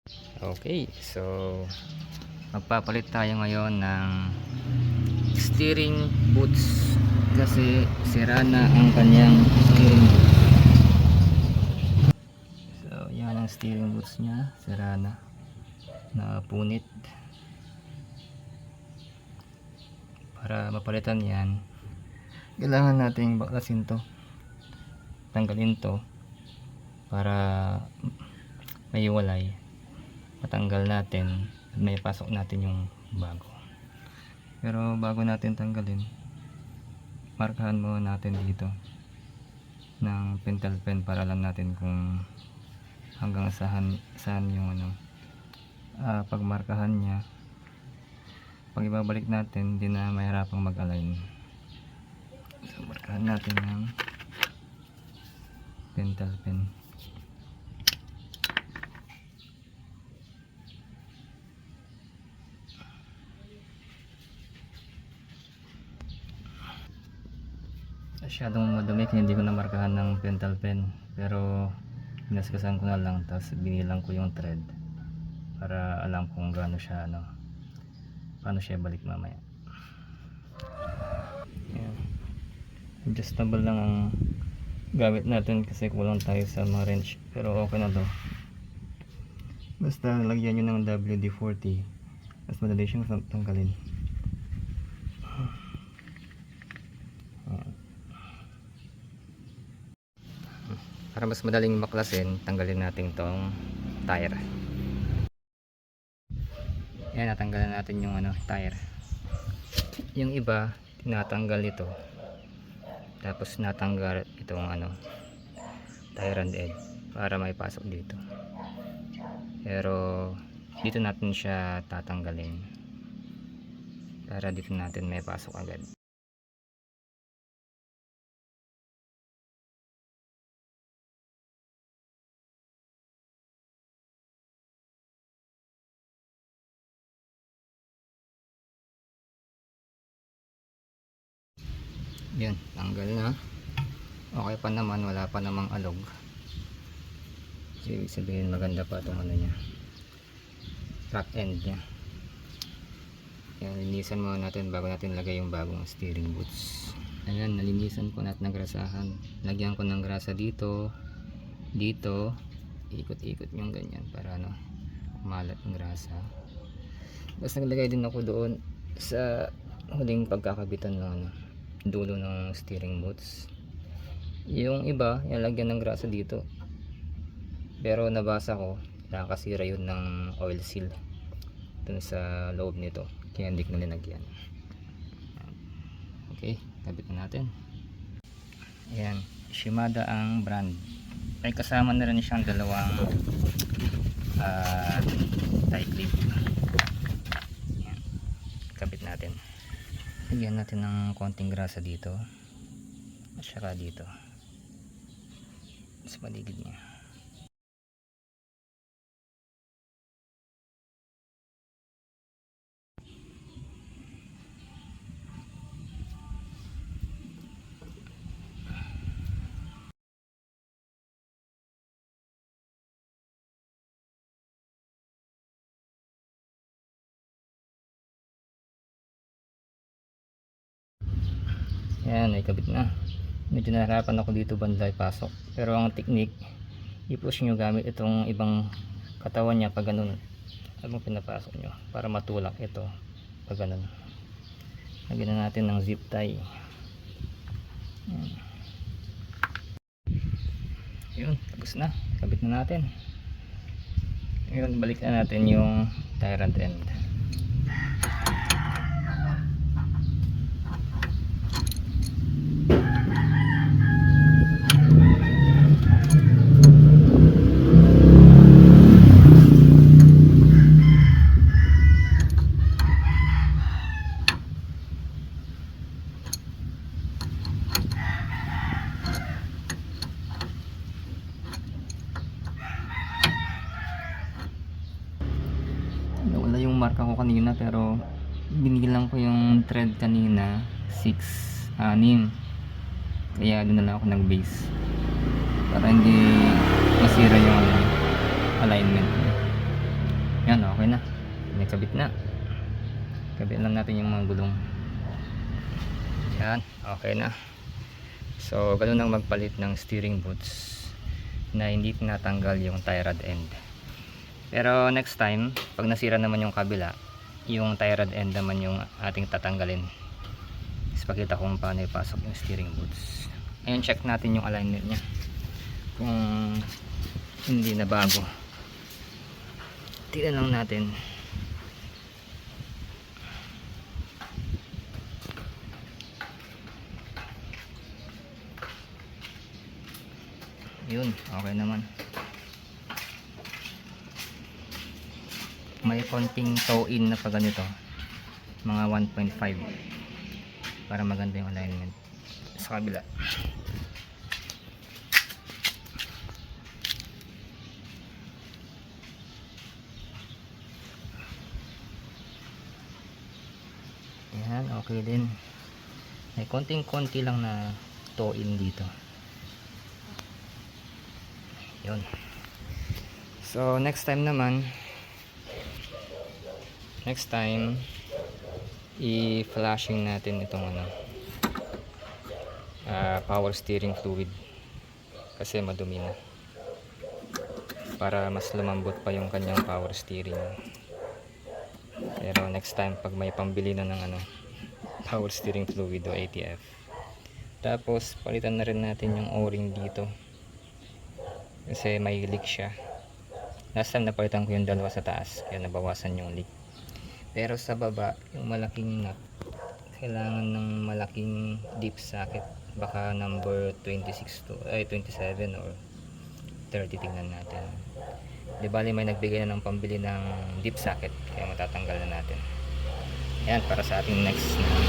Okay, so magpapalit tayo ngayon ng steering boots kasi sira na ang kanyang steering boots. So yan ang steering boots niya, sira na, napunit. Para mapalitan yan, kailangan nating baklasin to, tanggalin to para may walay, matanggal natin at may pasok natin yung bago. Pero bago natin tanggalin, markahan muna natin dito ng pentel pen para alam natin kung hanggang saan yung pagmarkahan niya. Pag ibabalik natin, hindi na mahirapang mag-align. So markahan natin ng pentel pen. Masyadong madumi kaya hindi ko na markahan ng pentel pen, pero inaskasan ko na lang, tapos binilang ko yung thread para alam kung gaano siya paano siya balik mamaya. Ayan. Adjustable lang ang gamit natin kasi kulang tayo sa mga wrench, pero okay na to. Basta lagyan nyo ng WD-40, mas madali siyang tanggalin. Para mas madaling baklasin, tanggalin natin tong tire. Yan, natanggalan natin yung tire. Yung iba tinatanggal ito, tapos natanggal itong tire and edge para may pasok dito, pero dito natin siya tatanggalin para dito natin may pasok agad. Yan, tanggal na. Okay pa naman, wala pa namang alog. So, ibig sabihin maganda pa itong niya, track end nya. Yan, linisan muna natin bago natin lagay yung bagong steering boots. Ayan, nalinisan ko na at nagrasahan. Lagyan ko ng grasa dito, dito, ikot-ikot yung ganyan para malat yung grasa. Tapos naglagay din ako doon sa huling pagkakabitan ng dulo ng steering boots. Yung iba, lagyan ng grasa dito, pero nabasa ko nakakasira yun ng oil seal dun sa loob nito, kaya hindi ko na linagyan. Okay, kabit na natin. Ayan, Shimada ang brand. Ay kasama na rin siyang dalawang tie clip. Ayan, kabit natin. Lagyan natin ng konting grasa dito at saka dito sa paligid niya. Yan, ay kabit na. Medyo nahirapan ako dito banda ipasok, pero ang technique, i-push nyo gamit itong ibang katawan niya pag ganun habang pinapasok nyo para matulak ito pag ganun. Lagyan na natin ng zip tie. Yan. Yun, tapos na, kabit na natin. Ngayon balik na natin yung tire and end. Nawala yung marka ko kanina, pero binilang ko yung thread kanina 6, 6, kaya doon na lang ako nag base para hindi masira yung alignment. may kabit na. Kabit lang natin yung mga gulong. Yan, okay na. So ganun ang magpalit ng steering boots na hindi tinatanggal yung tie rod end. Pero next time, pag nasira naman yung kabila, yung tie rod end naman yung ating tatanggalin. Tapos pakita kung paano ipasok yung steering boots. Ayan, check natin yung alignment nya kung hindi na bago. Tignan lang natin. Yun, okay naman. May konting toe in na pa ganito, mga 1.5 para maganda yung alignment sa kabila. Yan, okay din. May konting-konti lang na toe in dito. Yun. So next time naman, i-flashing natin itong power steering fluid kasi madumi na, para mas lumambot pa yung kanyang power steering. Pero next time pag may pambili na ng power steering fluid o ATF. Tapos palitan na rin natin yung o-ring dito kasi may leak siya. Last time napalitan ko yung dalawa sa taas kaya nabawasan yung leak. Pero sa baba yung malaking nut, kailangan ng malaking deep socket, baka number 27 or 30, tingnan natin. Di bali may nagbigay na ng pambili ng deep socket kaya matatanggal na natin. Yan para sa ating next na